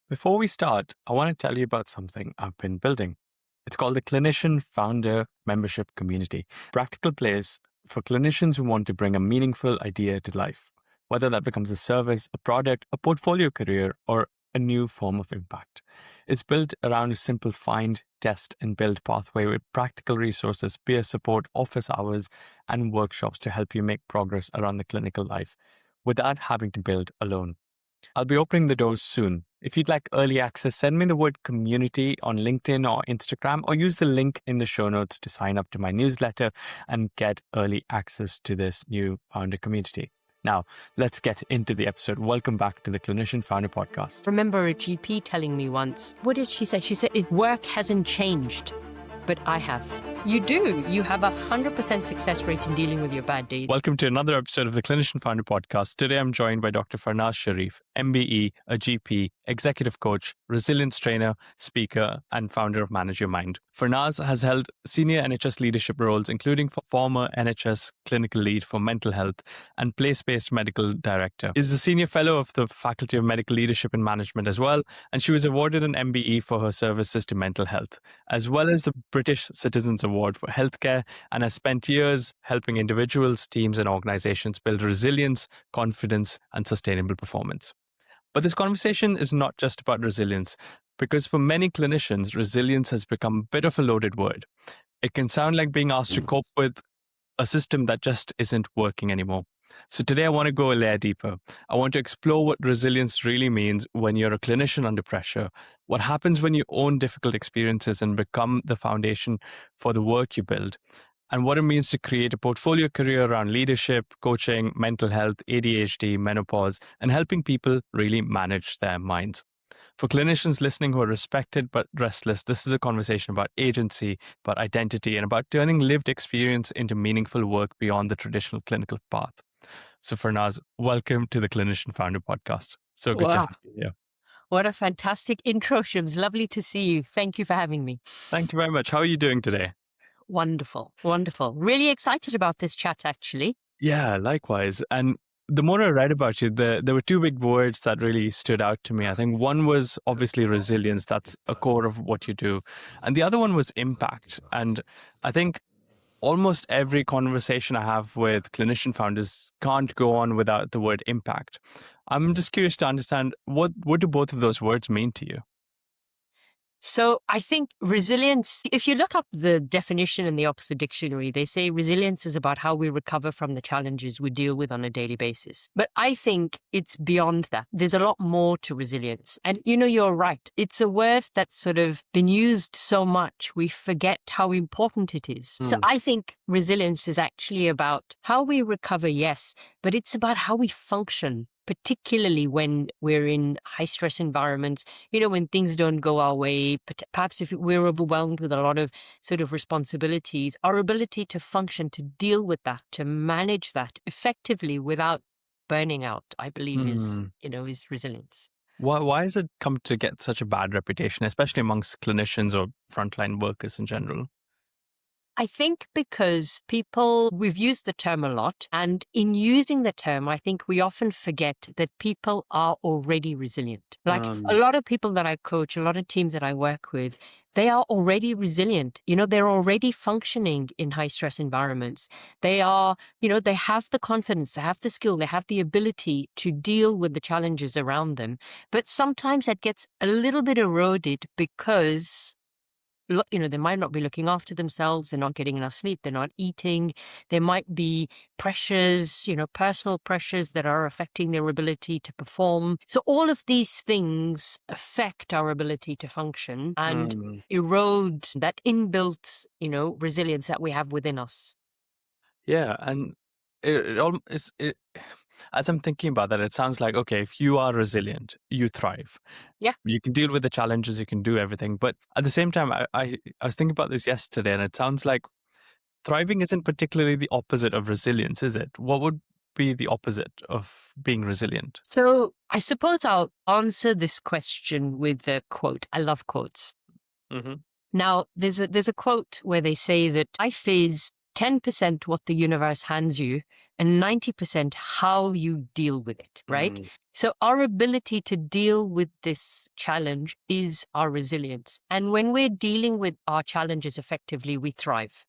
Before we start, I want to tell you about something I've been building. It's called the Clinician Founder Membership Community, practical place for clinicians who want to bring a meaningful idea to life, whether that becomes a service, a product, a portfolio career, or a new form of impact. It's built around a simple find, test, and build pathway with practical resources, peer support, office hours, and workshops to help you make progress around the clinical life without having to build alone. I'll be opening the doors soon. If you'd like early access, send me the word community on LinkedIn or Instagram, or use the link in the show notes to sign up to my newsletter and get early access to this new founder community. Now, let's get into the episode. Welcome back to the Clinician Founder Podcast. Remember a GP telling me once, what did she say? She said, work hasn't changed, but I have. You do. You have 100% success rate in dealing with your bad days. Welcome to another episode of the Clinician Founder Podcast. Today, I'm joined by Dr. Farnaaz Sharief, MBE, a GP, executive coach, resilience trainer, speaker, and founder of Manage Your Mind. Farnaaz has held senior NHS leadership roles, including former NHS clinical lead for mental health and place-based medical director. Is a senior fellow of the Faculty of Medical Leadership and Management as well, and she was awarded an MBE for her services to mental health, as well as the British Citizens Award for Healthcare, and has spent years helping individuals, teams, and organizations build resilience, confidence, and sustainable performance. But this conversation is not just about resilience, because for many clinicians, resilience has become a bit of a loaded word. It can sound like being asked to cope with a system that just isn't working anymore. So today I want to go a layer deeper. I want to explore what resilience really means when you're a clinician under pressure, what happens when you own difficult experiences and become the foundation for the work you build, and what it means to create a portfolio career around leadership, coaching, mental health, ADHD, menopause, and helping people really manage their minds. For clinicians listening who are respected but restless, this is a conversation about agency, about identity, and about turning lived experience into meaningful work beyond the traditional clinical path. So Farnaaz, welcome to the Clinician Founder Podcast. So good to have you here. What a fantastic intro, Shubs. Lovely to see you. Thank you for having me. Thank you very much. How are you doing today? Wonderful. Wonderful. Really excited about this chat, actually. Yeah, likewise. And the more I read about you, there were two big words that really stood out to me. I think one was obviously resilience. That's a core of what you do. And the other one was impact. And I think almost every conversation I have with clinician founders can't go on without the word impact. I'm just curious to understand, what do both of those words mean to you? So I think resilience, if you look up the definition in the Oxford Dictionary, they say resilience is about how we recover from the challenges we deal with on a daily basis. But I think it's beyond that. There's a lot more to resilience. And you're right. It's a word that's sort of been used so much, we forget how important it is. So I think resilience is actually about how we recover, yes, but it's about how we function, particularly when we're in high stress environments, when things don't go our way, perhaps if we're overwhelmed with a lot of sort of responsibilities, our ability to function, to deal with that, to manage that effectively without burning out, I believe is resilience. Why has it come to get such a bad reputation, especially amongst clinicians or frontline workers in general? I think because we've used the term a lot, and in using the term, I think we often forget that people are already resilient. Like a lot of people that I coach, a lot of teams that I work with, they are already resilient. They're already functioning in high stress environments. They are, they have the confidence, they have the skill, they have the ability to deal with the challenges around them. But sometimes that gets a little bit eroded because they might not be looking after themselves. They're not getting enough sleep. They're not eating. There might be pressures, personal pressures that are affecting their ability to perform. So all of these things affect our ability to function and erode that inbuilt, resilience that we have within us. Yeah. And as I'm thinking about that, it sounds like, okay, if you are resilient, you thrive. Yeah. You can deal with the challenges, you can do everything. But at the same time, I was thinking about this yesterday, and it sounds like thriving isn't particularly the opposite of resilience, is it? What would be the opposite of being resilient? So I suppose I'll answer this question with a quote. I love quotes. Mm-hmm. Now, there's a quote where they say that life is 10% what the universe hands you and 90% how you deal with it, right? So our ability to deal with this challenge is our resilience. And when we're dealing with our challenges effectively, we thrive.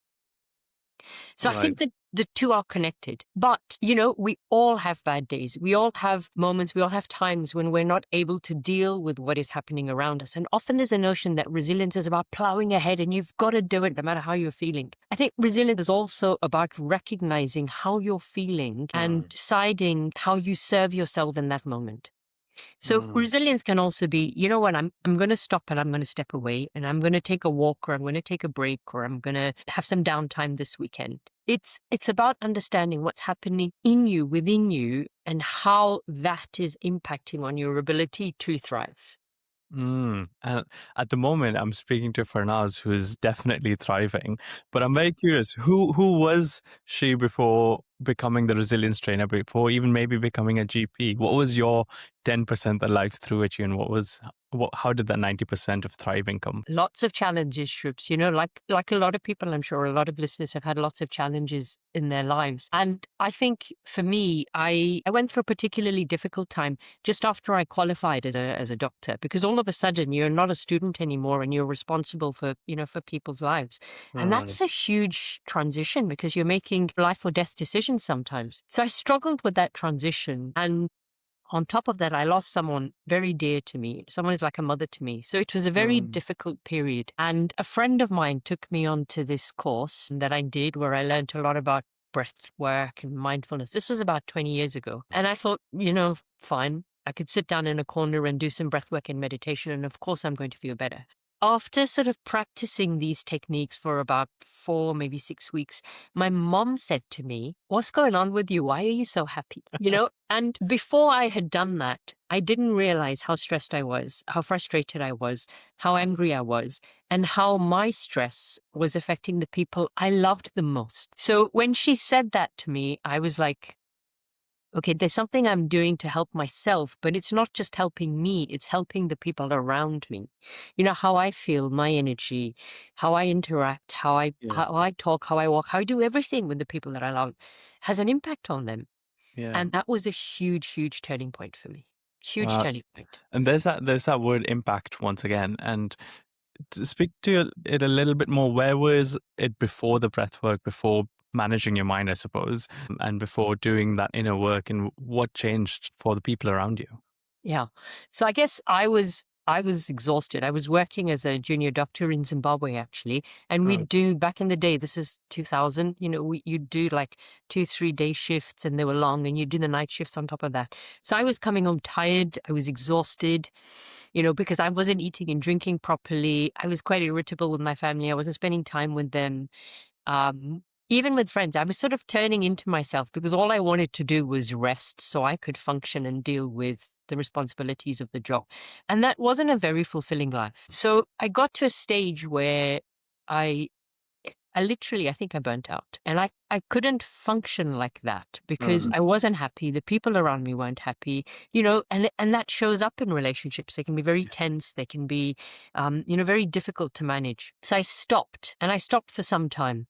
So I Right. think that the two are connected. But, we all have bad days. We all have moments, we all have times when we're not able to deal with what is happening around us. And often there's a notion that resilience is about plowing ahead and you've got to do it no matter how you're feeling. I think resilience is also about recognizing how you're feeling and deciding how you serve yourself in that moment. So resilience can also be, you know what, I'm going to stop and I'm going to step away and I'm going to take a walk or I'm going to take a break or I'm going to have some downtime this weekend. It's about understanding what's happening in you, within you, and how that is impacting on your ability to thrive. At the moment, I'm speaking to Farnaaz, who is definitely thriving. But I'm very curious, who was she before becoming the resilience trainer, before even maybe becoming a GP? What was your 10% that life threw at you, and how did that 90% of thriving come? Lots of challenges, Shubs. Like a lot of people, I'm sure a lot of listeners have had lots of challenges in their lives. And I think for me, I went through a particularly difficult time just after I qualified as a doctor, because all of a sudden you're not a student anymore and you're responsible for people's lives. And that's a huge transition because you're making life or death decisions sometimes. So I struggled with that transition. And on top of that, I lost someone very dear to me. Someone who's like a mother to me. So it was a very difficult period. And a friend of mine took me on to this course that I did where I learned a lot about breath work and mindfulness. This was about 20 years ago. And I thought, fine. I could sit down in a corner and do some breath work and meditation. And of course, I'm going to feel better. After sort of practicing these techniques for about 4, maybe 6 weeks, my mom said to me, "What's going on with you? Why are you so happy?" And before I had done that, I didn't realize how stressed I was, how frustrated I was, how angry I was, and how my stress was affecting the people I loved the most. So when she said that to me, I was like, okay, there's something I'm doing to help myself, but it's not just helping me, it's helping the people around me. How I feel, my energy, how I interact, how I talk, how I walk, how I do everything with the people that I love has an impact on them. Yeah. And that was a huge, huge turning point for me. Huge Wow. turning point. And there's that word impact once again. And to speak to it a little bit more, where was it before the breath work, before managing your mind, I suppose, and before doing that inner work, and what changed for the people around you? Yeah. So I guess I was exhausted. I was working as a junior doctor in Zimbabwe actually, and we Right. do back in the day. This is 2000. You do like 2-3 day shifts, and they were long, and you do the night shifts on top of that. So I was coming home tired. I was exhausted, because I wasn't eating and drinking properly. I was quite irritable with my family. I wasn't spending time with them. Um, Even with friends, I was sort of turning into myself because all I wanted to do was rest so I could function and deal with the responsibilities of the job. And that wasn't a very fulfilling life. So I got to a stage where I I think I burnt out and I couldn't function like that because I wasn't happy. The people around me weren't happy, and that shows up in relationships. They can be very tense. They can be, very difficult to manage. So I stopped and I stopped for some time.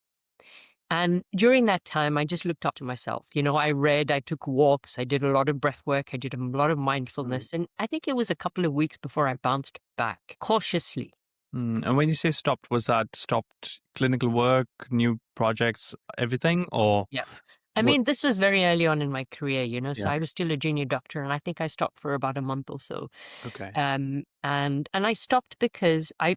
And during that time, I just looked up to myself. I read, I took walks, I did a lot of breath work, I did a lot of mindfulness. And I think it was a couple of weeks before I bounced back cautiously. And when you say stopped, was that stopped clinical work, new projects, everything, or Yeah. I what? mean, this was very early on in my career, so Yeah. I was still a junior doctor and I think I stopped for about a month or so. Okay. And I stopped because I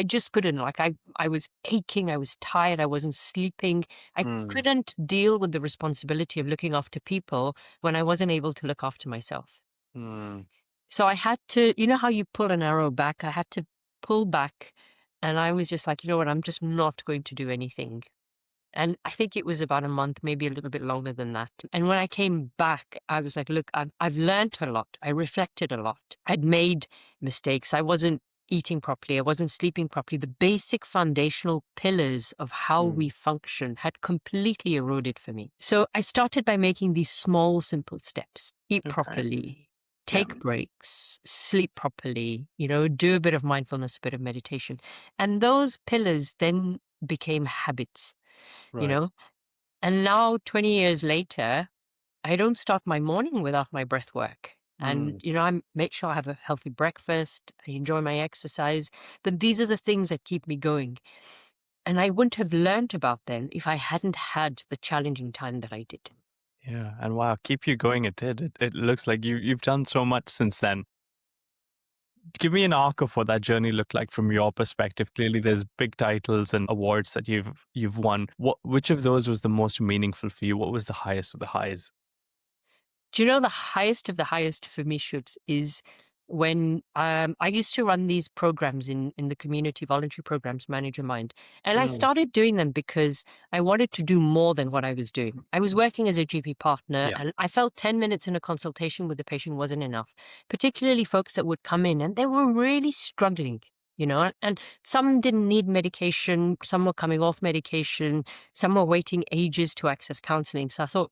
just couldn't, I was aching, I was tired, I wasn't sleeping. I couldn't deal with the responsibility of looking after people when I wasn't able to look after myself. Mm. So I had to, how you pull an arrow back, I had to pull back and I was just like, you know what, I'm just not going to do anything. And I think it was about a month, maybe a little bit longer than that. And when I came back, I was like, look, I've learned a lot. I reflected a lot. I'd made mistakes. I wasn't eating properly. I wasn't sleeping properly. The basic foundational pillars of how we function had completely eroded for me. So I started by making these small, simple steps. Eat Okay. properly. Yeah. Take breaks, sleep properly, do a bit of mindfulness, a bit of meditation. And those pillars then became habits, you Right. know? And now, 20 years later, I don't start my morning without my breath work. And, Mm. I make sure I have a healthy breakfast. I enjoy my exercise. But these are the things that keep me going. And I wouldn't have learned about them if I hadn't had the challenging time that I did. Yeah, and wow, keep you going. It did. It looks like you've done so much since then. Give me an arc of what that journey looked like from your perspective. Clearly, there's big titles and awards that you've won. Which of those was the most meaningful for you? What was the highest of the highs? Do you know the highest of the highest for me, Shubs, is when I used to run these programs in the community voluntary programs, Manage Your Mind. And I Mm. started doing them because I wanted to do more than what I was doing. I was working as a GP partner Yeah. and I felt 10 minutes in a consultation with the patient wasn't enough, particularly folks that would come in and they were really struggling. And some didn't need medication, some were coming off medication, some were waiting ages to access counseling. So I thought,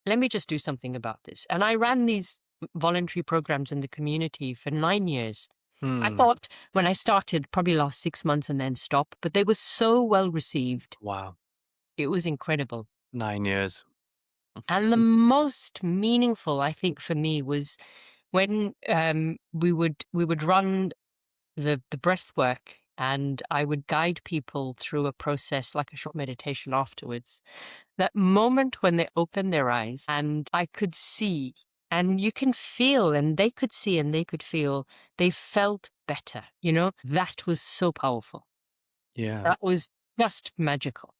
let me just do something about this. And I ran these voluntary programs in the community for 9 years. I Hmm. thought when I started, probably last 6 months and then stop, but they were so well received. Wow. It was incredible. 9 years. And the most meaningful, I think, for me was when we would run the breath work and I would guide people through a process like a short meditation afterwards. That moment when they open their eyes and I could see, and you can feel, and they could see and they could feel, they felt better. That was so powerful. Yeah. That was just magical.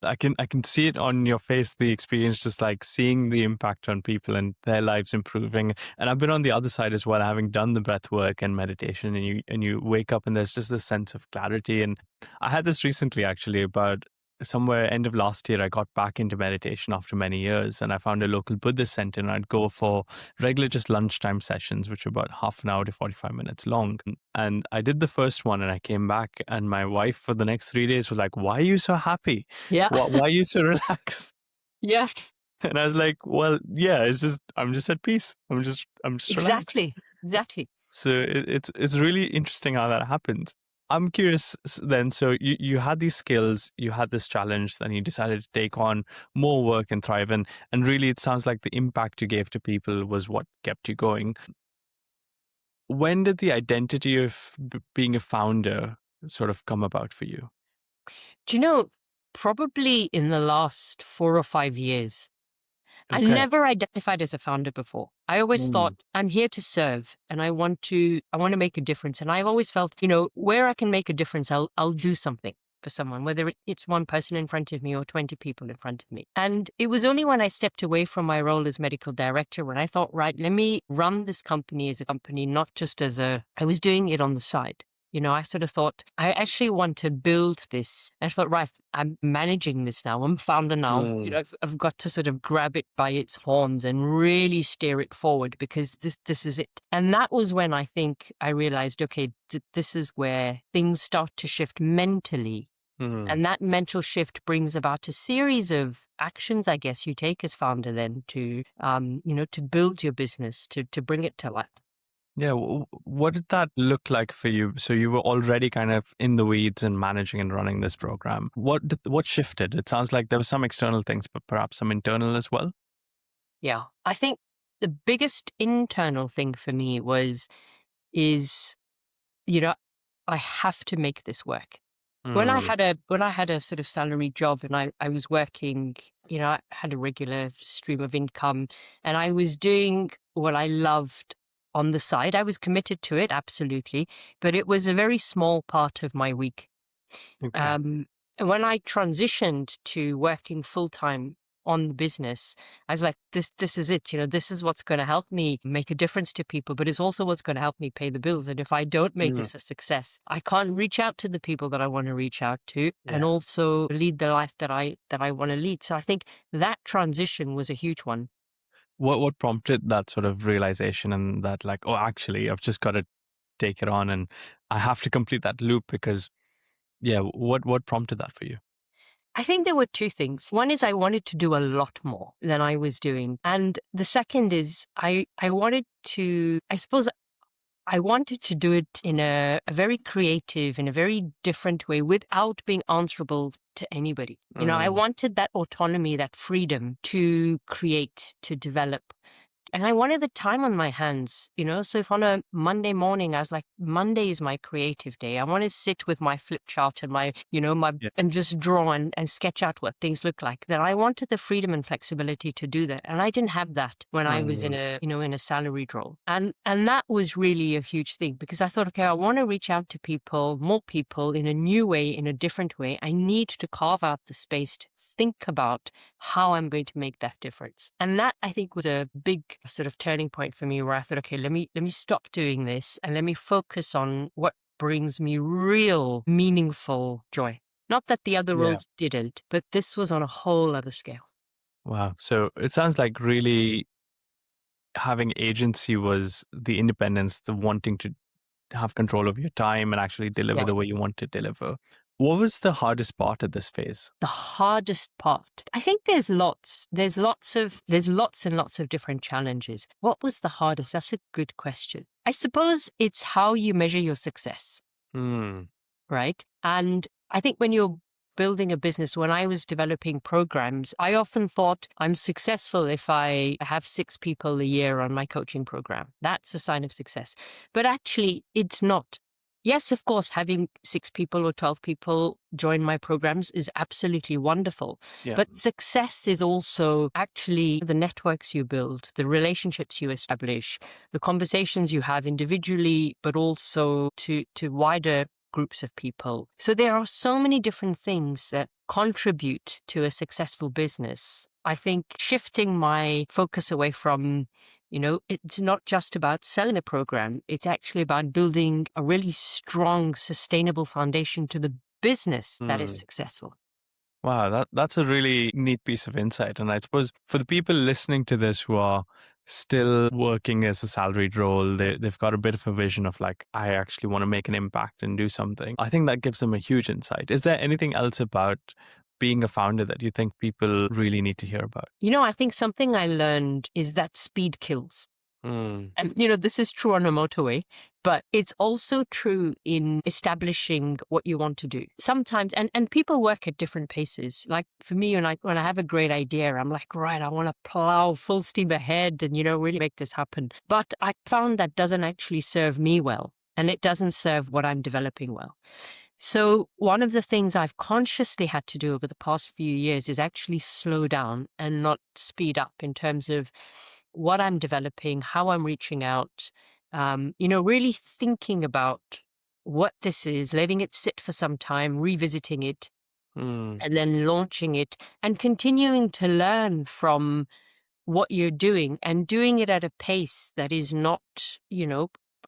I can see it on your face, the experience, just like seeing the impact on people and their lives improving. And I've been on the other side as well, having done the breath work and meditation, and you wake up and there's just this sense of clarity. And I had this recently actually about somewhere end of last year. I got back into meditation after many years, and I found a local Buddhist center, and I'd go for regular just lunchtime sessions, which are about half an hour to 45 minutes long. And I did the first one and I came back, and my wife for the next 3 days was like, "Why are you so happy? Yeah. Why are you so relaxed?" Yeah, And I was like, well, yeah, it's just I'm just at peace. I'm just relaxed. exactly. Exactly. So it's really interesting how that happens. I'm curious then. So you had these skills, you had this challenge, then you decided to take on more work and thrive. And really, it sounds like the impact you gave to people was what kept you going. When did the identity of being a founder sort of come about for you? Do you know, probably in the last 4 or 5 years, I Okay. never identified as a founder before. I always Mm. thought I'm here to serve and I want to make a difference. And I've always felt, where I can make a difference, I'll do something for someone, whether it's one person in front of me or 20 people in front of me. And it was only when I stepped away from my role as medical director when I thought, right, let me run this company as a company, not just I was doing it on the side. I sort of thought, I actually want to build this. I thought, right, I'm managing this now. I'm founder now. Mm. I've got to sort of grab it by its horns and really steer it forward because this is it. And that was when I think I realized, okay, this is where things start to shift mentally. Mm. And that mental shift brings about a series of actions, I guess, you take as founder then to build your business, to bring it to life. Yeah, what did that look like for you? So you were already kind of in the weeds and managing and running this program. What shifted? It sounds like there were some external things, but perhaps some internal as well. Yeah. I think the biggest internal thing for me is, you know, I have to make this work. Mm. When I had a sort of salary job and I was working, I had a regular stream of income and I was doing what I loved on the side. I was committed to it, absolutely, but it was a very small part of my week. Okay. Um, and when I transitioned to working full time on the business, I was like, this is it. This is what's going to help me make a difference to people, but it's also what's going to help me pay the bills. And if I don't make Mm. this a success, I can't reach out to the people that I want to reach out to and Yeah. also lead the life that I want to lead. So I think that transition was a huge one. What prompted that sort of realization and that like, oh, actually, I've just got to take it on and I have to complete that loop because yeah, what prompted that for you? I think there were two things. One is I wanted to do a lot more than I was doing. And the second is I wanted to, I suppose I wanted to do it in a very creative, in a very different way without being answerable to anybody. I wanted that autonomy, that freedom to create, to develop. And I wanted the time on my hands. So if on a Monday morning, I was like, Monday is my creative day. I want to sit with my flip chart and and just draw and sketch out what things look like. Then I wanted the freedom and flexibility to do that. And I didn't have that when I was in a salaried role. And that was really a huge thing because I thought, okay, I want to reach out to people, more people in a new way, in a different way. I need to carve out the space to think about how I'm going to make that difference. And that, I think, was a big sort of turning point for me where I thought, okay, let me stop doing this and let me focus on what brings me real meaningful joy. Not that the other roles didn't, but this was on a whole other scale. Wow. So it sounds like really having agency was the independence, the wanting to have control of your time and actually deliver the way you want to deliver. What was the hardest part of this phase? The hardest part, I think there's lots and lots of different challenges. What was the hardest? That's a good question. I suppose it's how you measure your success, right? And I think when you're building a business, when I was developing programs, I often thought I'm successful if I have 6 people a year on my coaching program. That's a sign of success. But actually, it's not. Yes, of course, having 6 people or 12 people join my programs is absolutely wonderful. Yeah. But success is also actually the networks you build, the relationships you establish, the conversations you have individually, but also to wider groups of people. So there are so many different things that contribute to a successful business. I think shifting my focus away from it's not just about selling a program. It's actually about building a really strong, sustainable foundation to the business that is successful. Wow, that's a really neat piece of insight. And I suppose for the people listening to this who are still working as a salaried role, they've got a bit of a vision of like, I actually want to make an impact and do something. I think that gives them a huge insight. Is there anything else about being a founder that you think people really need to hear about? I think something I learned is that speed kills. And, this is true on a motorway, but it's also true in establishing what you want to do. Sometimes, and people work at different paces. Like for me, when I have a great idea, I'm like, right, I want to plow full steam ahead and, really make this happen. But I found that doesn't actually serve me well, and it doesn't serve what I'm developing well. So one of the things I've consciously had to do over the past few years is actually slow down and not speed up in terms of what I'm developing, how I'm reaching out, really thinking about what this is, letting it sit for some time, revisiting it, and then launching it and continuing to learn from what you're doing and doing it at a pace that is not,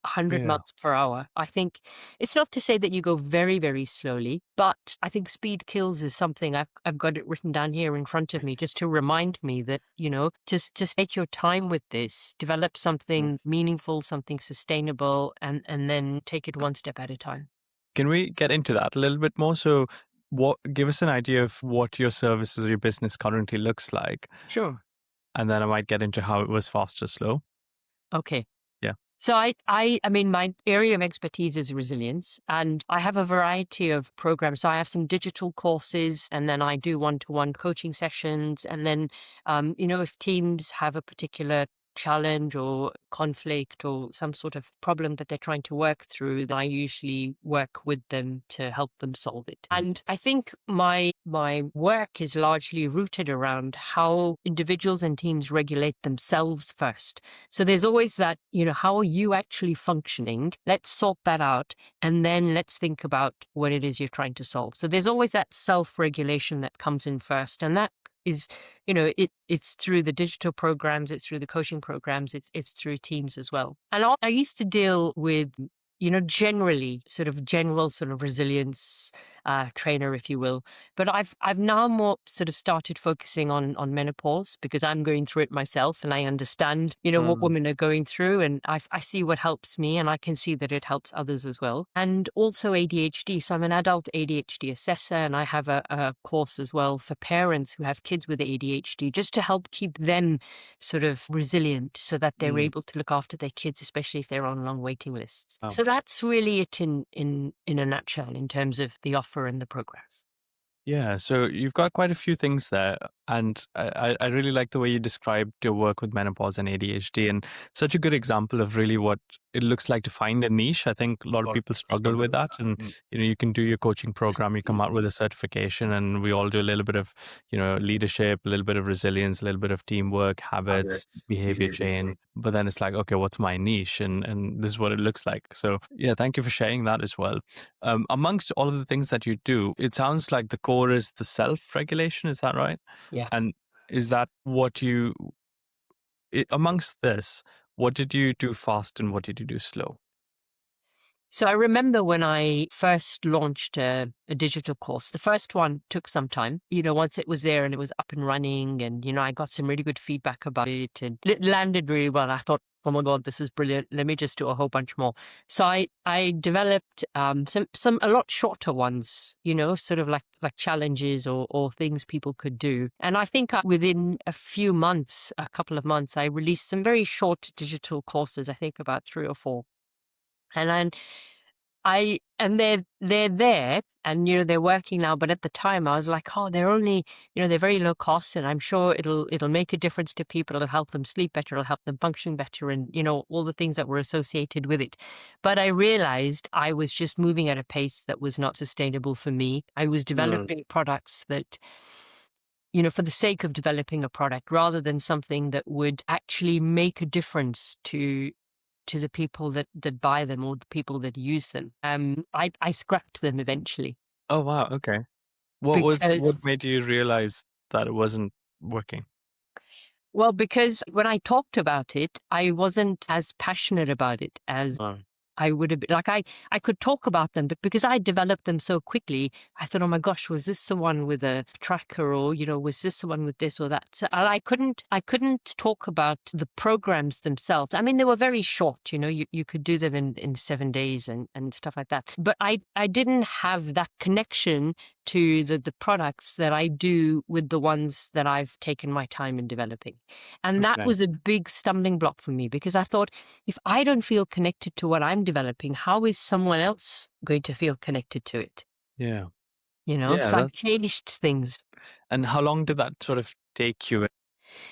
100 miles per hour. I think it's not to say that you go very, very slowly, but I think speed kills is something I've got it written down here in front of me just to remind me that, just take your time with this, develop something meaningful, something sustainable, and then take it one step at a time. Can we get into that a little bit more? So give us an idea of what your services or your business currently looks like. Sure. And then I might get into how it was fast or slow. Okay. Yeah. So I mean, my area of expertise is resilience, and I have a variety of programs. So I have some digital courses, and then I do one-to-one coaching sessions. And then, if teams have a particular challenge or conflict or some sort of problem that they're trying to work through, then I usually work with them to help them solve it. And I think my work is largely rooted around how individuals and teams regulate themselves first. So there's always that, how are you actually functioning? Let's sort that out. And then let's think about what it is you're trying to solve. So there's always that self-regulation that comes in first. And that is, it's through the digital programs, it's through the coaching programs, it's through teams as well. And I used to deal with, general sort of resilience trainer, if you will. But I've now more sort of started focusing on menopause because I'm going through it myself, and I understand, what women are going through, and I see what helps me, and I can see that it helps others as well. And also ADHD. So I'm an adult ADHD assessor, and I have a course as well for parents who have kids with ADHD, just to help keep them sort of resilient so that they're able to look after their kids, especially if they're on long waiting lists. Wow. So that's really it in a nutshell in terms of the offer and the programs. Yeah, so you've got quite a few things there, and I really like the way you described your work with menopause and ADHD, and such a good example of really what it looks like to find a niche. I think a lot of people struggle with that, and you can do your coaching program, you come out with a certification, and we all do a little bit of leadership, a little bit of resilience, a little bit of teamwork, habits, behavior change. But then it's like, okay, what's my niche, and this is what it looks like. So yeah, thank you for sharing that as well. Amongst all of the things that you do, it sounds like the core is the self-regulation. Is that right? Yeah. And is that what amongst this, what did you do fast and what did you do slow? So I remember when I first launched a digital course, the first one took some time, once it was there and it was up and running, and, I got some really good feedback about it, and it landed really well. I thought, oh my God, this is brilliant. Let me just do a whole bunch more. So I developed some a lot shorter ones, sort of like challenges or things people could do. And I think within a couple of months, I released some very short digital courses, I think about 3 or 4. And then they're there, and they're working now. But at the time, I was like, oh, they're only, they're very low cost, and I'm sure it'll make a difference to people. It'll help them sleep better. It'll help them function better, and all the things that were associated with it. But I realized I was just moving at a pace that was not sustainable for me. I was developing products that, for the sake of developing a product, rather than something that would actually make a difference to the people that buy them or the people that use them. I scrapped them eventually Oh wow, okay. What because, made you realize that it wasn't working? because when I talked about it, I wasn't as passionate about it as I would have been. Like I could talk about them, but because I developed them so quickly, I thought, oh my gosh, was this the one with a tracker, or was this the one with this or that? So I couldn't talk about the programs themselves. I mean, they were very short. You could do them in 7 days and stuff like that. But I didn't have that connection to the products that I do with the ones that I've taken my time in developing. And that Okay. was a big stumbling block for me, because I thought, if I don't feel connected to what I'm developing, how is someone else going to feel connected to it? Yeah. Yeah, So I've changed things. and how long did that sort of take you?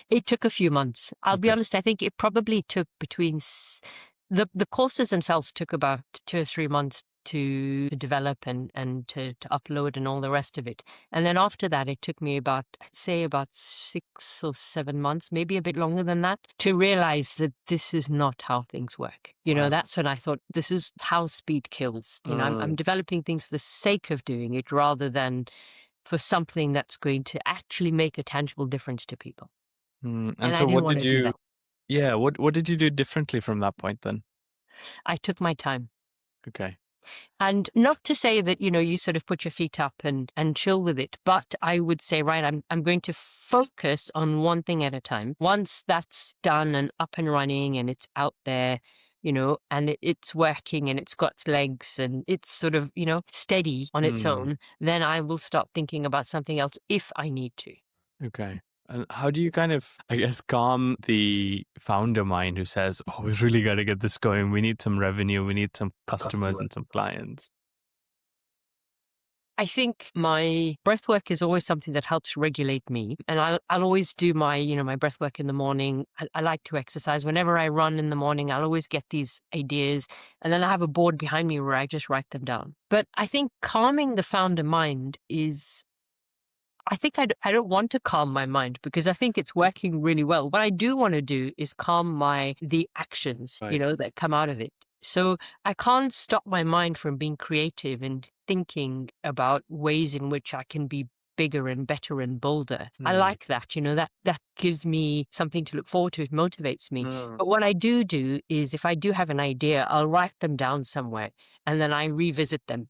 It took a few months. I'll be Okay. honest, I think it probably took the courses themselves took about 2 or 3 months to develop and to upload and all the rest of it. And then after that, it took me I'd say about 6 or 7 months, maybe a bit longer than that, to realize that this is not how things work. Wow. That's when I thought, this is how speed kills. I'm developing things for the sake of doing it, rather than for something that's going to actually make a tangible difference to people. And And I so didn't what want did to do you that. yeah, what did you do differently from that point then? I took my time. Okay. And not to say that, you sort of put your feet up and chill with it, but I would say, right, I'm going to focus on one thing at a time. Once that's done and up and running and it's out there, and it's working and it's got legs and it's sort of, steady on its own, then I will start thinking about something else if I need to. Okay. And how do you kind of, I guess, calm the founder mind who says, "Oh, we really got to get this going. We need some revenue. We need some customers and some clients." I think my breath work is always something that helps regulate me. And I'll always do my breath work in the morning. I like to exercise. Whenever I run in the morning, I'll always get these ideas. And then I have a board behind me where I just write them down. But I think calming the founder mind I think I don't want to calm my mind, because I think it's working really well. What I do want to do is calm the actions, Right. that come out of it. So I can't stop my mind from being creative and thinking about ways in which I can be bigger and better and bolder. I like that, that gives me something to look forward to. It motivates me. But what I do is, if I do have an idea, I'll write them down somewhere, and then I revisit them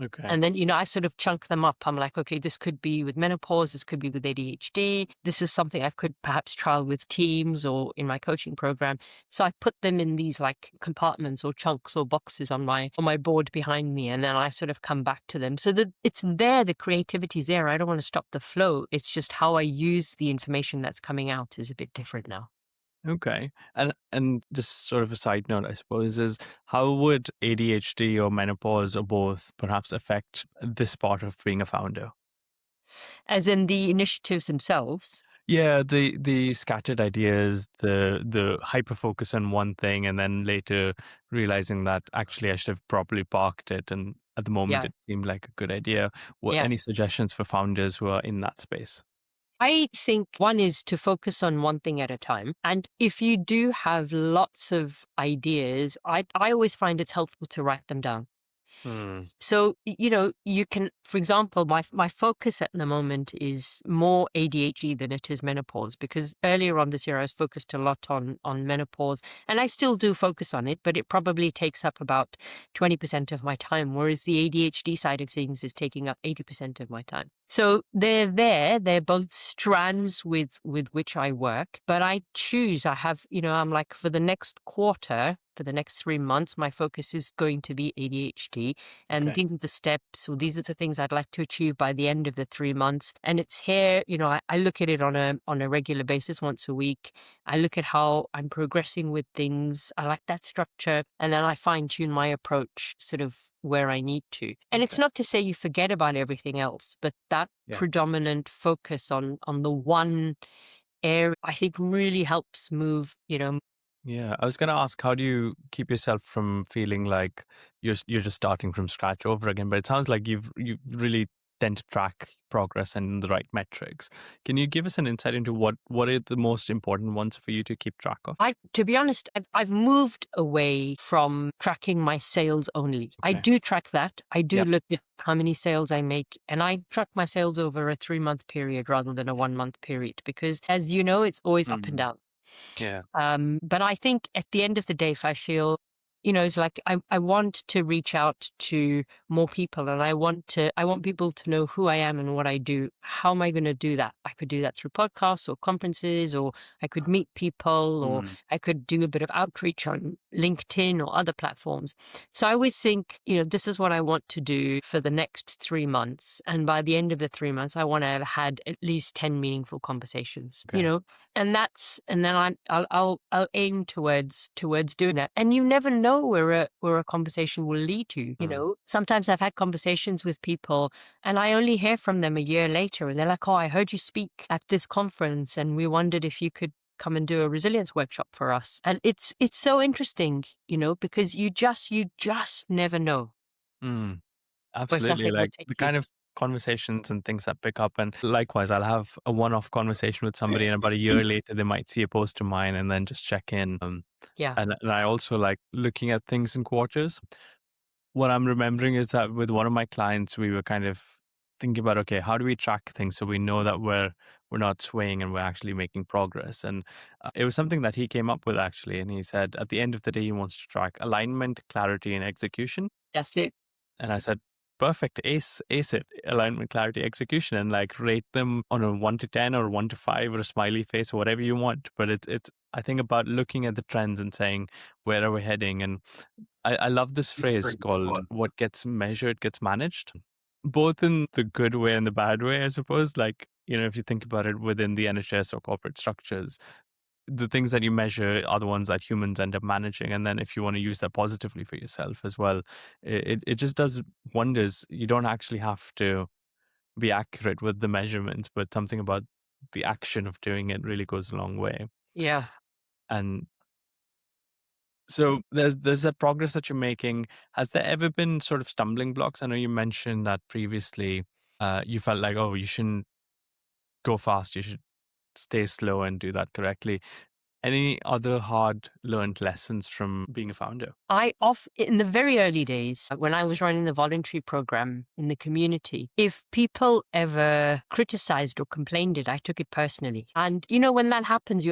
Okay. And then, I sort of chunk them up. I'm like, okay, this could be with menopause, this could be with ADHD. This is something I could perhaps trial with teams or in my coaching program. So I put them in these like compartments or chunks or boxes on my board behind me. And then I sort of come back to them. So that it's there, the creativity's there. I don't want to stop the flow. It's just how I use the information that's coming out is a bit different now. Okay. And just sort of a side note, I suppose, is how would ADHD or menopause or both perhaps affect this part of being a founder? As in the initiatives themselves. Yeah, the scattered ideas, the hyper focus on one thing, and then later realizing that actually I should have properly parked it, and at the moment Yeah. it seemed like a good idea. What Yeah. any suggestions for founders who are in that space? I think one is to focus on one thing at a time. And if you do have lots of ideas, I always find it's helpful to write them down. Hmm. So, you can, for example, my focus at the moment is more ADHD than it is menopause, because earlier on this year I was focused a lot on menopause, and I still do focus on it, but it probably takes up about 20% of my time, whereas the ADHD side of things is taking up 80% of my time. So they're both strands with which I work, but I choose. I have, I'm like, for the next quarter, for the next 3 months, my focus is going to be ADHD. And Okay. these are the steps, or these are the things I'd like to achieve by the end of the 3 months. And it's here, I look at it on a regular basis, once a week. I look at how I'm progressing with things. I like that structure. And then I fine tune my approach sort of where I need to. And it's Okay. not to say you forget about everything else, but that Yeah. predominant focus on the one area, I think, really helps move, Yeah, I was going to ask, how do you keep yourself from feeling like you're just starting from scratch over again? But it sounds like you really tend to track progress and the right metrics. Can you give us an insight into what are the most important ones for you to keep track of? to be honest, I've moved away from tracking my sales only. I Okay. do track that. I do Yep. look at how many sales I make, and I track my sales over a 3 month period rather than a 1 month period, because as you know, it's always up and Mhm. down. Yeah. But I think at the end of the day, if I feel, it's like I want to reach out to more people, and I want people to know who I am and what I do. How am I going to do that? I could do that through podcasts or conferences, or I could meet people, or Mm. I could do a bit of outreach on LinkedIn or other platforms. So I always think, this is what I want to do for the next 3 months. And by the end of the 3 months, I want to have had at least 10 meaningful conversations, Okay. and then I'll aim towards doing that. And you never know where a conversation will lead to. Mm. Sometimes I've had conversations with people, and I only hear from them a year later, and they're like, "Oh, I heard you speak at this conference, and we wondered if you could come and do a resilience workshop for us." And it's so interesting, because you just never know Mm. where Absolutely. something will Like take the you. kind of conversations and things that pick up. And likewise, I'll have a one off conversation with somebody, and about a year later, they might see a post of mine and then just check in. Yeah. And I also like looking at things in quarters. What I'm remembering is that with one of my clients, we were kind of thinking about, okay, how do we track things so we know that we're not swaying and we're actually making progress? And it was something that he came up with actually, and he said at the end of the day, he wants to track alignment, clarity, and execution. That's it. And I said, perfect, ace it, alignment, clarity, execution, and like rate them on a 1 to 10 or 1 to 5 or a smiley face or whatever you want. But it's I think about looking at the trends and saying, where are we heading? And I love this phrase called what gets measured gets managed, both in the good way and the bad way, I suppose. Like, if you think about it within the NHS or corporate structures, the things that you measure are the ones that humans end up managing. And then if you want to use that positively for yourself as well, it just does wonders. You don't actually have to be accurate with the measurements, but something about the action of doing it really goes a long way. Yeah. And so there's that progress that you're making. Has there ever been sort of stumbling blocks? I know you mentioned that previously you felt like, oh, you shouldn't go fast. You should stay slow and do that correctly. Any other hard learned lessons from being a founder? In the very early days, when I was running the voluntary program in the community, if people ever criticized or complained it, I took it personally. And when that happens,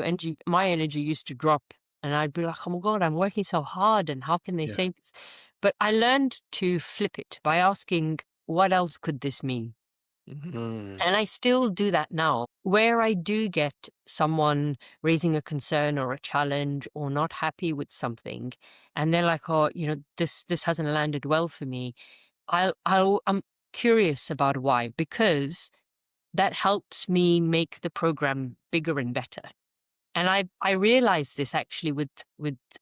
my energy used to drop, and I'd be like, "Oh my God, I'm working so hard, and how can they Yeah. say this?" But I learned to flip it by asking, what else could this mean? And I still do that now. Where I do get someone raising a concern or a challenge or not happy with something, and they're like, "Oh, this hasn't landed well for me." I'm curious about why, because that helps me make the program bigger and better. And I realized this actually with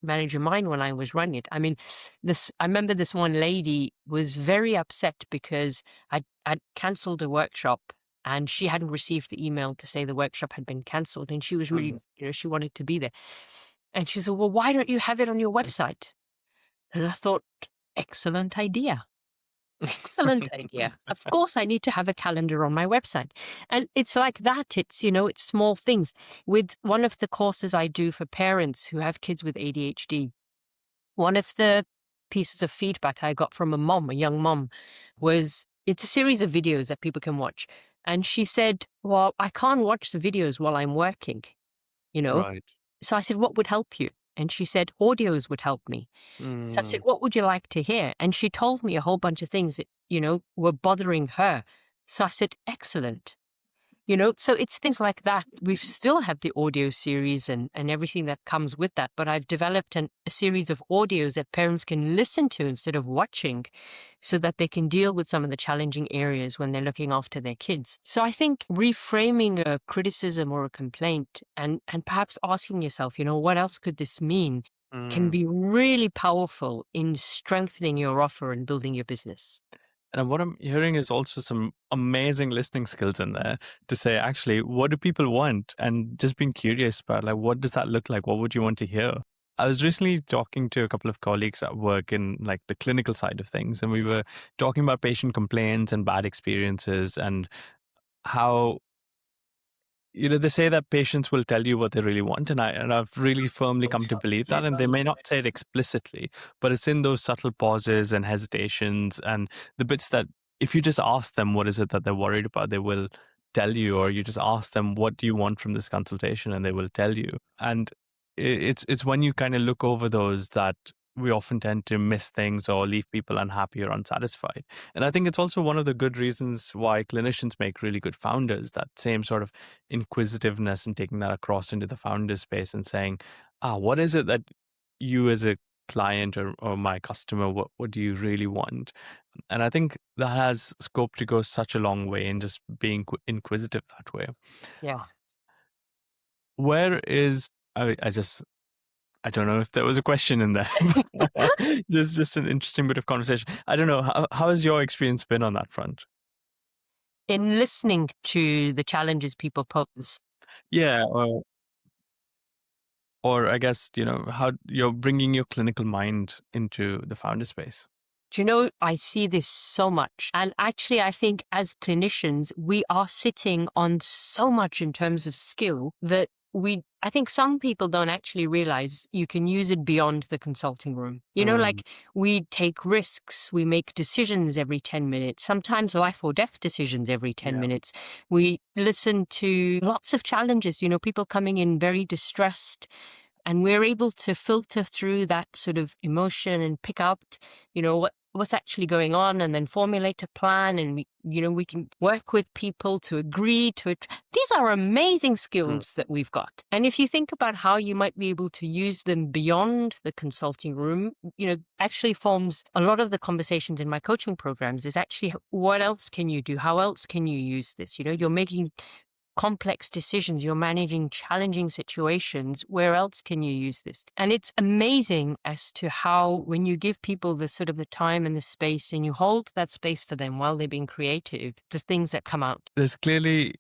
Manager Mind when I was running it. I mean, I remember this one lady was very upset because I'd cancelled a workshop and she hadn't received the email to say the workshop had been cancelled, and she was really, she wanted to be there. And she said, "Well, why don't you have it on your website?" And I thought, excellent idea. Excellent idea. Of course, I need to have a calendar on my website. And it's like that. It's small things. With one of the courses I do for parents who have kids with ADHD, one of the pieces of feedback I got from a young mom, was it's a series of videos that people can watch. And she said, "Well, I can't watch the videos while I'm working, you know?" Right. So I said, "What would help you?" And she said, "Audios would help me." So I said, Mm. "What would you like to hear?" And she told me a whole bunch of things that, were bothering her. So I said, "Excellent." So it's things like that. We still have the audio series and everything that comes with that. But I've developed a series of audios that parents can listen to instead of watching, so that they can deal with some of the challenging areas when they're looking after their kids. So I think reframing a criticism or a complaint and perhaps asking yourself, what else could this mean, can Mm. be really powerful in strengthening your offer and building your business. And what I'm hearing is also some amazing listening skills in there to say, actually, what do people want? And just being curious about, like, what does that look like? What would you want to hear? I was recently talking to a couple of colleagues at work in like the clinical side of things, and we were talking about patient complaints and bad experiences and how they say that patients will tell you what they really want, and I've really firmly come to believe that. And they may not say it explicitly, but it's in those subtle pauses and hesitations and the bits that if you just ask them what is it that they're worried about, they will tell you, or you just ask them what do you want from this consultation, and they will tell you. And it's when you kind of look over those that we often tend to miss things or leave people unhappy or unsatisfied. And I think it's also one of the good reasons why clinicians make really good founders, that same sort of inquisitiveness and taking that across into the founder space and saying, what is it that you as a client or my customer, what do you really want? And I think that has scope to go such a long way in just being inquisitive that way. Yeah. Where is, I don't know if there was a question in there. just an interesting bit of conversation. I don't know. How has your experience been on that front? In listening to the challenges people pose. Yeah, or I guess, how you're bringing your clinical mind into the founder space. Do you know, I see this so much. And actually, I think as clinicians, we are sitting on so much in terms of skill that I think some people don't actually realize you can use it beyond the consulting room. Mm, Like we take risks, we make decisions every 10 minutes, sometimes life or death decisions every 10 yeah. minutes. We listen to lots of challenges, people coming in very distressed, and we're able to filter through that sort of emotion and pick out, what's actually going on, and then formulate a plan. And we can work with people to agree to it. These are amazing Mm. skills that we've got. And if you think about how you might be able to use them beyond the consulting room, actually forms a lot of the conversations in my coaching programs is actually, what else can you do? How else can you use this? You're making complex decisions, you're managing challenging situations. Where else can you use this? And it's amazing as to how, when you give people the sort of the time and the space and you hold that space for them while they're being creative, the things that come out. There's clearly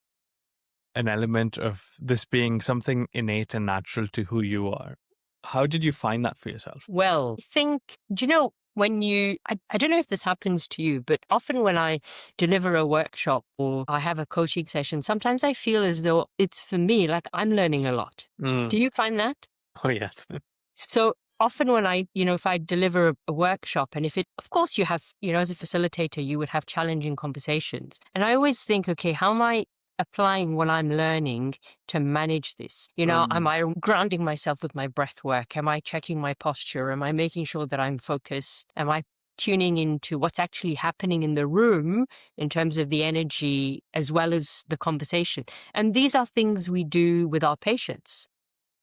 an element of this being something innate and natural to who you are. How did you find that for yourself? Well, I think, do you know, I don't know if this happens to you, but often when I deliver a workshop or I have a coaching session, sometimes I feel as though it's for me, like I'm learning a lot. Mm. Do you find that? Oh, yes. So often when if I deliver a workshop, and of course you have, as a facilitator, you would have challenging conversations. And I always think, okay, how am I applying what I'm learning to manage this? Am Mm. I grounding myself with my breath work? Am I checking my posture? Am I making sure that I'm focused? Am I tuning into what's actually happening in the room in terms of the energy as well as the conversation. And these are things we do with our patients.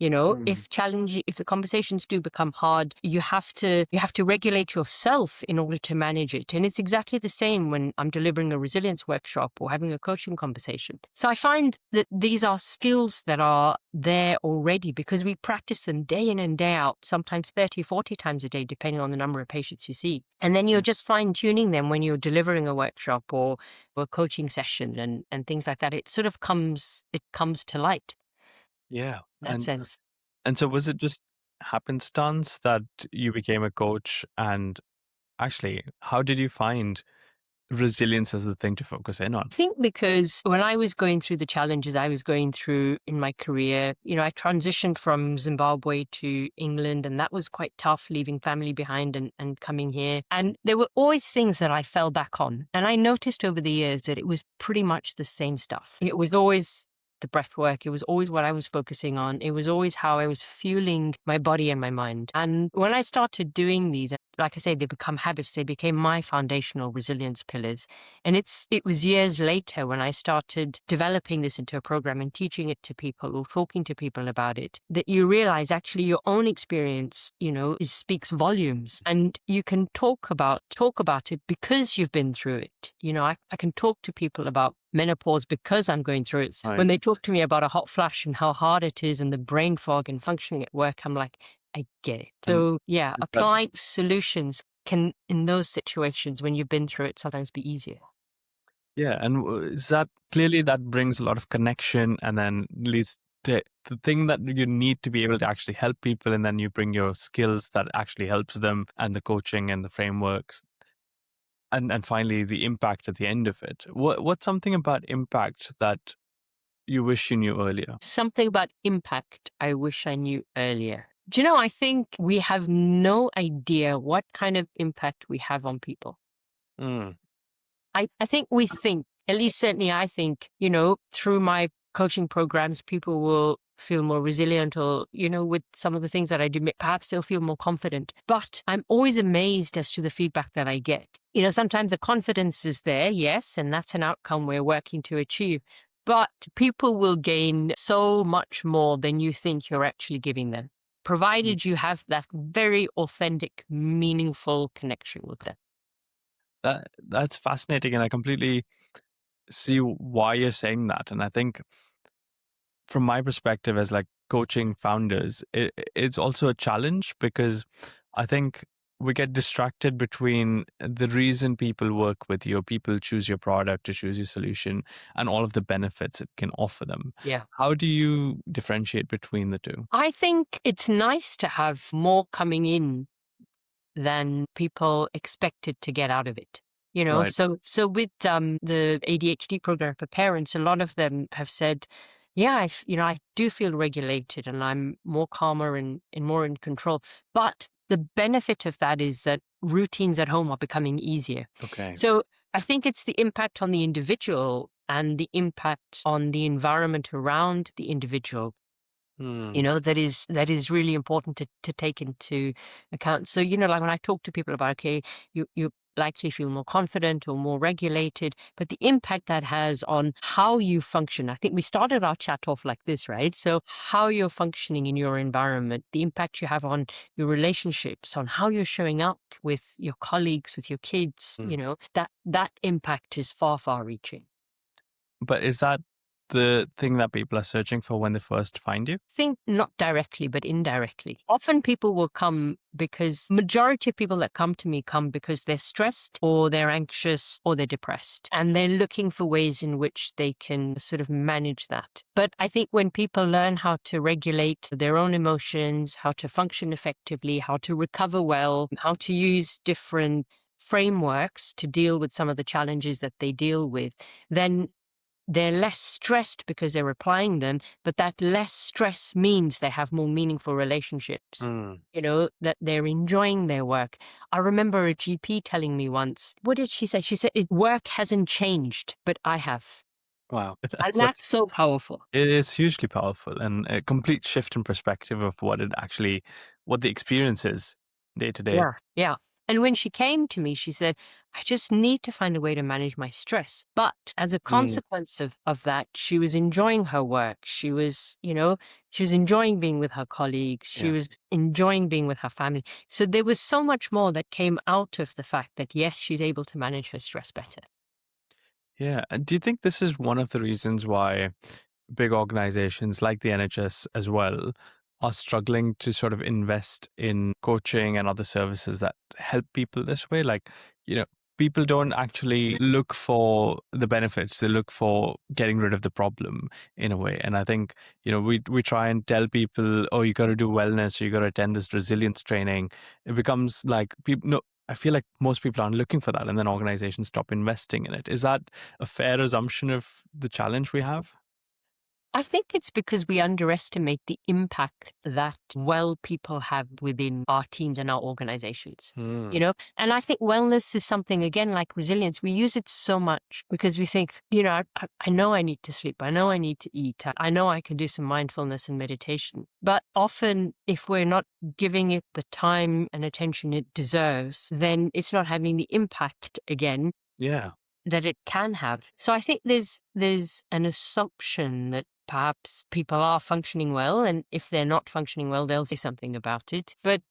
If the conversations do become hard, you have to regulate yourself in order to manage it. And it's exactly the same when I'm delivering a resilience workshop or having a coaching conversation. So I find that these are skills that are there already because we practice them day in and day out, sometimes 30, 40 times a day, depending on the number of patients you see. And then you're just fine tuning them when you're delivering a workshop or a coaching session and things like that. It sort of comes to light. Yeah. In that sense. And so was it just happenstance that you became a coach? And actually, how did you find resilience as the thing to focus in on? I think because when I was going through the challenges I was going through in my career, I transitioned from Zimbabwe to England, and that was quite tough, leaving family behind and coming here. And there were always things that I fell back on. And I noticed over the years that it was pretty much the same stuff. It was always the breath work. It was always what I was focusing on. It was always how I was fueling my body and my mind. And when I started doing these, like I say, they become habits. They became my foundational resilience pillars. And it was years later when I started developing this into a program and teaching it to people or talking to people about it, that you realize actually your own experience, speaks volumes. And you can talk about it because you've been through it. I can talk to people about menopause because I'm going through it. Right. When they talk to me about a hot flash and how hard it is and the brain fog and functioning at work, I'm like, I get it. So yeah, applying solutions can, in those situations when you've been through it, sometimes be easier. Yeah, and is that clearly that brings a lot of connection, and then leads to the thing that you need to be able to actually help people, and then you bring your skills that actually helps them, and the coaching and the frameworks, and finally the impact at the end of it. What's something about impact that you wish you knew earlier? Something about impact I wish I knew earlier. Do you know, I think we have no idea what kind of impact we have on people. I think we think, at least certainly I think, through my coaching programs, people will feel more resilient or, with some of the things that I do, perhaps they'll feel more confident. But I'm always amazed as to the feedback that I get. Sometimes the confidence is there, yes, and that's an outcome we're working to achieve. But people will gain so much more than you think you're actually giving them, provided you have that very authentic, meaningful connection with them. That's fascinating, and I completely see why you're saying that. And I think from my perspective as like coaching founders, it's also a challenge because I think we get distracted between the reason people work with you, people choose your product to choose your solution, and all of the benefits it can offer them. Yeah. How do you differentiate between the two? I think it's nice to have more coming in than people expected to get out of it. Right. So with the ADHD program for parents, a lot of them have said, yeah, I do feel regulated and I'm more calmer and more in control. But the benefit of that is that routines at home are becoming easier. Okay. So I think it's the impact on the individual and the impact on the environment around the individual, that is really important to take into account. So, like when I talk to people about, okay, you likely feel more confident or more regulated, but the impact that has on how you function. I think we started our chat off like this, right? So how you're functioning in your environment, the impact you have on your relationships, on how you're showing up with your colleagues, with your kids, that impact is far, far reaching. But is that the thing that people are searching for when they first find you? Think not directly, but indirectly. Often people will come because majority of people that come to me come because they're stressed or they're anxious or they're depressed. And they're looking for ways in which they can sort of manage that. But I think when people learn how to regulate their own emotions, how to function effectively, how to recover well, how to use different frameworks to deal with some of the challenges that they deal with, then they're less stressed because they're applying them, but that less stress means they have more meaningful relationships, that they're enjoying their work. I remember a GP telling me once, what did she say? She said, work hasn't changed, but I have. Wow. And that's so powerful. It is hugely powerful and a complete shift in perspective of what the experience is day to day. Yeah. And when she came to me, she said, I just need to find a way to manage my stress. But as a consequence of that, she was enjoying her work. She was, she was enjoying being with her colleagues. She Yeah. was enjoying being with her family. So there was so much more that came out of the fact that, yes, she's able to manage her stress better. Yeah. And do you think this is one of the reasons why big organizations like the NHS as well are struggling to sort of invest in coaching and other services that help people this way? Like, people don't actually look for the benefits, they look for getting rid of the problem in a way. And I think, we try and tell people, oh, you got to do wellness, or you got to attend this resilience training. It becomes like people, no, I feel like most people aren't looking for that, and then organizations stop investing in it. Is that a fair assumption of the challenge we have? I think it's because we underestimate the impact that well people have within our teams and our organizations. And I think wellness is something, again, like resilience. We use it so much because we think, I know I need to sleep. I know I need to eat. I know I can do some mindfulness and meditation. But often, if we're not giving it the time and attention it deserves, then it's not having the impact, again, that it can have. So I think there's an assumption that perhaps people are functioning well, and if they're not functioning well, they'll say something about it. But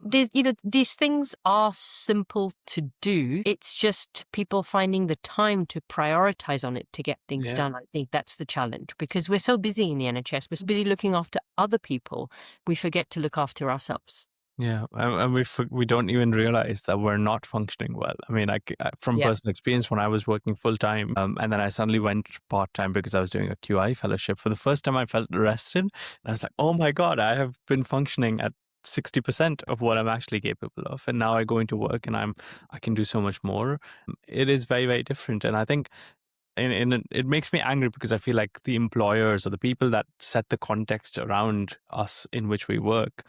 these things are simple to do. It's just people finding the time to prioritize on it to get things done. I think that's the challenge, because we're so busy in the NHS. We're so busy looking after other people, we forget to look after ourselves. Yeah, and we don't even realize that we're not functioning well. I mean, from personal experience, when I was working full time, and then I suddenly went part time because I was doing a QI fellowship. For the first time, I felt rested, and I was like, "Oh my God, I have been functioning at 60% of what I'm actually capable of, and now I go into work and I can do so much more." It is very, very different, and I think. It makes me angry because I feel like the employers or the people that set the context around us in which we work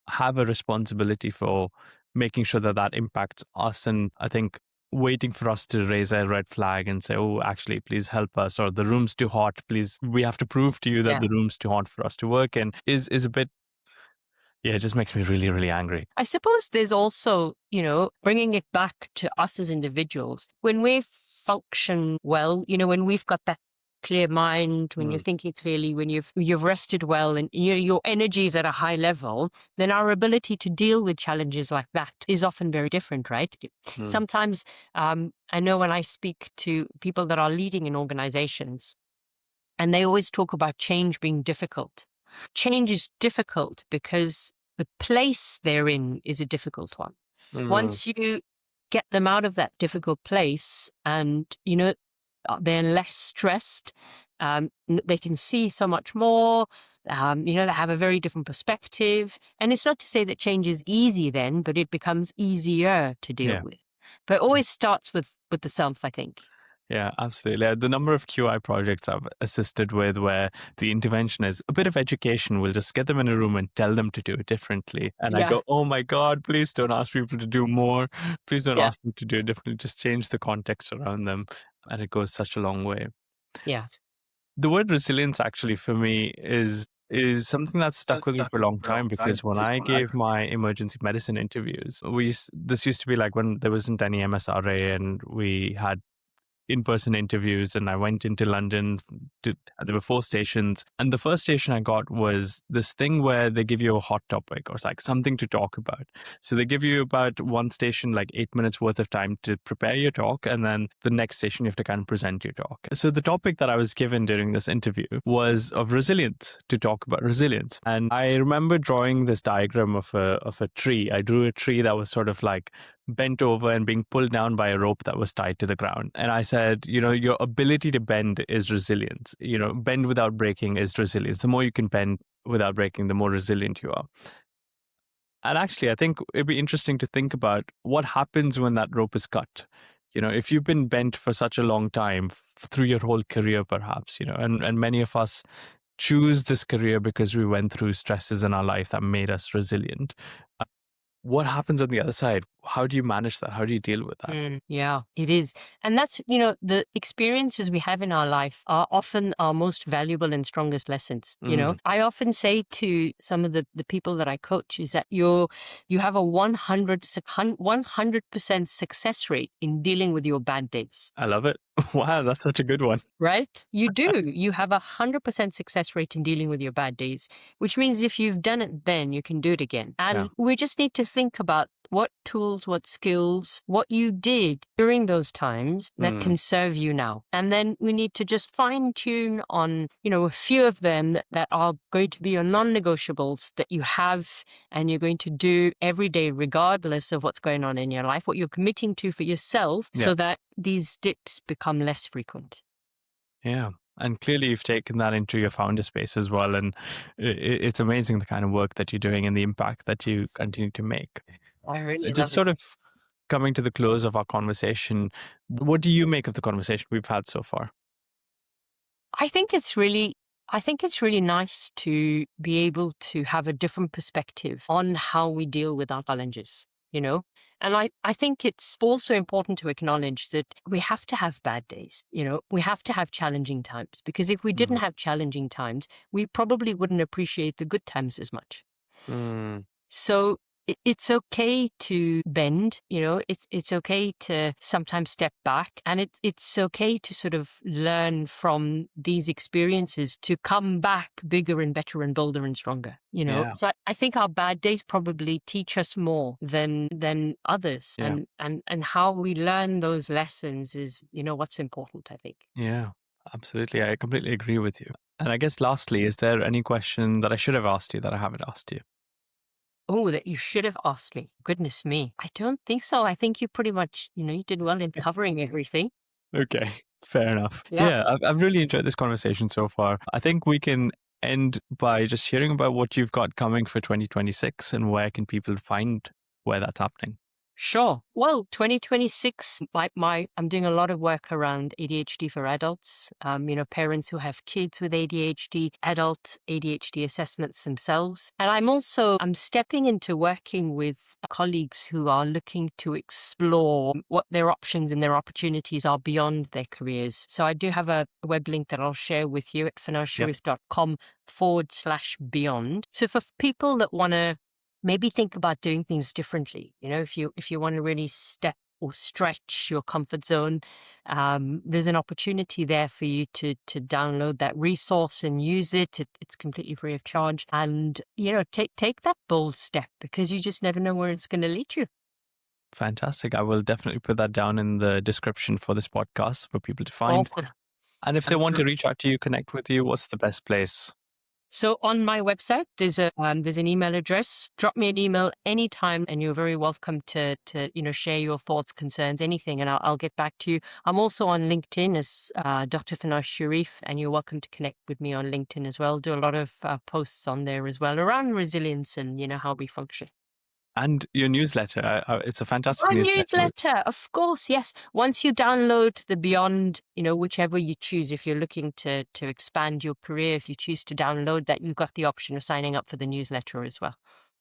have a responsibility for making sure that that impacts us. And I think waiting for us to raise a red flag and say, oh, actually, please help us, or the room's too hot, please, we have to prove to you that the room's too hot for us to work in, is a bit, it just makes me really, really angry. I suppose there's also, bringing it back to us as individuals. When we function well, when we've got that clear mind, when you're thinking clearly, when you've rested well, and your energy is at a high level, then our ability to deal with challenges like that is often very different, right? Sometimes I know when I speak to people that are leading in organizations, and they always talk about change being difficult. Change is difficult because the place they're in is a difficult one. Once you get them out of that difficult place, and they're less stressed, they can see so much more, they have a very different perspective. And it's not to say that change is easy then, but it becomes easier to deal with. But it always starts with the self, I think. Yeah, absolutely. The number of QI projects I've assisted with where the intervention is a bit of education. We'll just get them in a room and tell them to do it differently. And I go, oh my God, please don't ask people to do more. Please don't ask them to do it differently. Just change the context around them. And it goes such a long way. Yeah. The word resilience actually for me is something that's stuck with me for a long time, because when I gave my emergency medicine interviews, this used to be like when there wasn't any MSRA and we had in-person interviews, and I went into London there were 4 stations, and the first station I got was this thing where they give you a hot topic or like something to talk about. So they give you about one station, like 8 minutes worth of time to prepare your talk, and then the next station you have to kind of present your talk. So the topic that I was given during this interview was of resilience, to talk about resilience. And I remember drawing this diagram of a tree. I drew a tree that was sort of like bent over and being pulled down by a rope that was tied to the ground. And I said, your ability to bend is resilience. Bend without breaking is resilience. The more you can bend without breaking, the more resilient you are. And actually, I think it'd be interesting to think about what happens when that rope is cut. If you've been bent for such a long time, through your whole career, perhaps, and many of us choose this career because we went through stresses in our life that made us resilient. What happens on the other side? how do you manage that? How do you deal with that? Yeah, it is. And that's, the experiences we have in our life are often our most valuable and strongest lessons. Mm, I often say to some of the people that I coach is that you have a 100% success rate in dealing with your bad days. I love it. Wow, that's such a good one. Right? You do. You have 100% success rate in dealing with your bad days, which means if you've done it then, you can do it again. Yeah. And we just need to think about what tools, what skills, what you did during those times that Mm, can serve you now. And then we need to just fine tune on, a few of them that are going to be your non-negotiables that you have and you're going to do every day, regardless of what's going on in your life, what you're committing to for yourself yeah. so that these dips become less frequent. Yeah. And clearly you've taken that into your founder space as well. And it's amazing the kind of work that you're doing and the impact that you continue to make. I really Just love it. sort of coming to the close of our conversation, what do you make of the conversation we've had so far? I think it's really I think it's really nice to be able to have a different perspective on how we deal with our challenges, you know? And I think it's also important to acknowledge that we have to have bad days, we have to have challenging times because if we didn't Mm, have challenging times, we probably wouldn't appreciate the good times as much. mm, So it's okay to bend, it's okay to sometimes step back, and it's okay to sort of learn from these experiences to come back bigger and better and bolder and stronger. yeah. So I think our bad days probably teach us more than others, Yeah. and how we learn those lessons is what's important, I think. Yeah. Absolutely. I completely agree with you. And I guess lastly, is there any question that I should have asked you that I haven't asked you? Oh, that you should have asked me. Goodness me. I don't think so. I think you pretty much, you did well in covering everything. Okay, fair enough. Yeah. Yeah, I've really enjoyed this conversation so far. I think we can end by just hearing about what you've got coming for 2026 and where can people find where that's happening. Sure. Well, 2026, I'm doing a lot of work around ADHD for adults. Parents who have kids with ADHD, adult ADHD assessments themselves. And I'm stepping into working with colleagues who are looking to explore what their options and their opportunities are beyond their careers. So I do have a web link that I'll share with you at Yep. farnaazsharif.com/beyond. So for people that want to maybe think about doing things differently. If you want to really step or stretch your comfort zone, there's an opportunity there for you to download that resource and use it. It's completely free of charge, and take that bold step because you just never know where it's going to lead you. Fantastic. I will definitely put that down in the description for this podcast for people to find. Awesome. And if they want to reach out to you, connect with you, what's the best place? So on my website, there's an email address. Drop me an email anytime, and you're very welcome to share your thoughts, concerns, anything, and I'll get back to you. I'm also on LinkedIn as Dr. Farnaaz Sharief, and you're welcome to connect with me on LinkedIn as well. Do a lot of posts on there as well around resilience and how we function. And your newsletter. It's a fantastic Our newsletter. newsletter, of course, yes. Once you download the Beyond, whichever you choose, if you're looking to expand your career, if you choose to download that, you've got the option of signing up for the newsletter as well.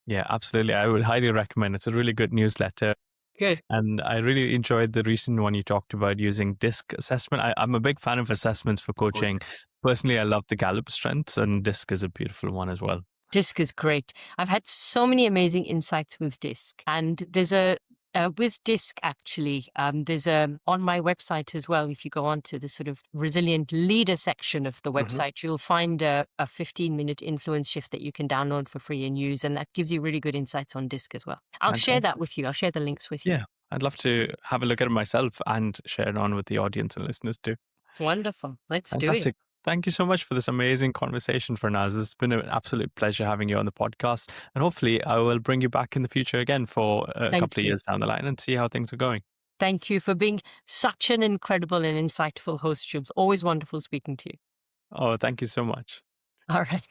Yeah, absolutely. I would highly recommend. It's a really good newsletter. Good. And I really enjoyed the recent one you talked about using DISC assessment. I'm a big fan of assessments for coaching. Personally, I love the Gallup strengths, and DISC is a beautiful one as well. DISC is great. I've had so many amazing insights with DISC, and there's with DISC actually, there's on my website as well. If you go on to the sort of resilient leader section of the website, you'll find a 15-minute influence shift that you can download for free and use, and that gives you really good insights on DISC as well. I'll share that with you. I'll share the links with you. Yeah, I'd love to have a look at it myself and share it on with the audience and listeners too. Wonderful. Let's do it. Fantastic. Thank you so much for this amazing conversation, Farnaaz. It's been an absolute pleasure having you on the podcast. And hopefully I will bring you back in the future again for a couple of years down the line and see how things are going. Thank you for being such an incredible and insightful host, Shubs. Always wonderful speaking to you. Oh, thank you so much. All right.